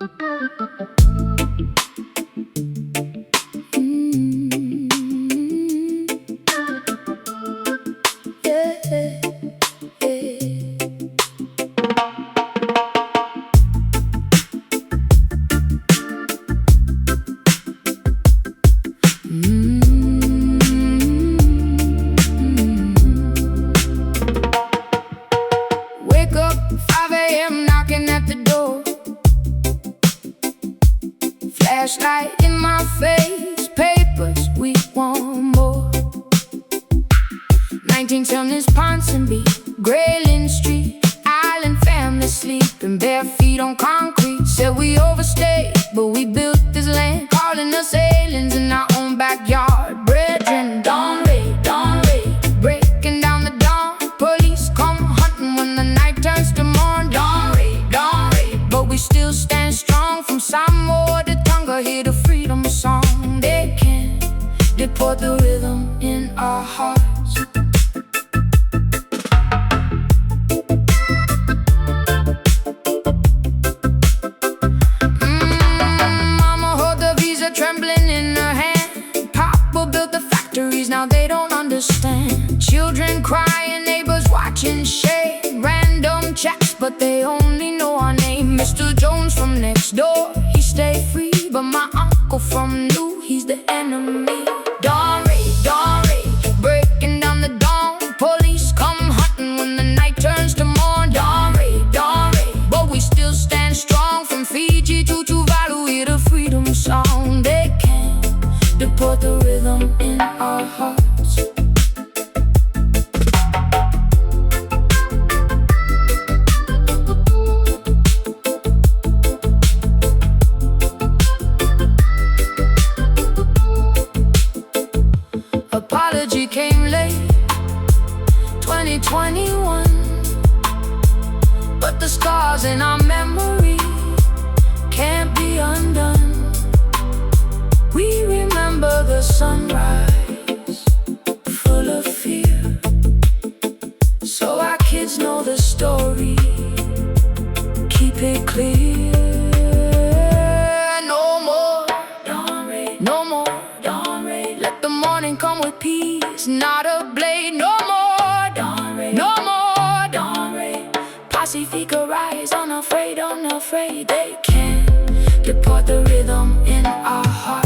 Wake up, 5 a.m. knocking at the door. Flashlight in my face, papers, we want more. 1970s Ponsonby, Grey Lynn Street, island family sleeping bare feet on concrete. Said we overstayed, but we built this land, calling us aliens in our own backyard. Brethren, dawn raid, breaking down the dawn. Police come hunting when the night turns to morn. Dawn raid, but we still stand strong. From Sāmoa to Tonga, hear the freedom song. They can't deport the rhythm in our hearts. Trembling in her hand, Papa built the factories, now they don't understand. Children crying, neighbors watching shade. Random chats, but they only know our name. Mr. Jones from next door, he stay free, but my uncle from Niue, he's the enemy. Dawn raid, breaking down the dawn. Police come hunting when the night turns to morn. Dawn raid, but we still stand strong. From Fiji to Tuvalu, hear the freedom song. They can't deport the rhythm in our hearts. Apology came late, 2021, but the scars in our memory can't be undone. We remember the sunrise, full of fear, so our kids know the story. Keep it clear. No more dawn raid, no more dawn raid. Let the morning come with peace, not a blade. No more dawn raid, no more dawn raid. Pasifika rise, unafraid. They can't deport the rhythm in our hearts.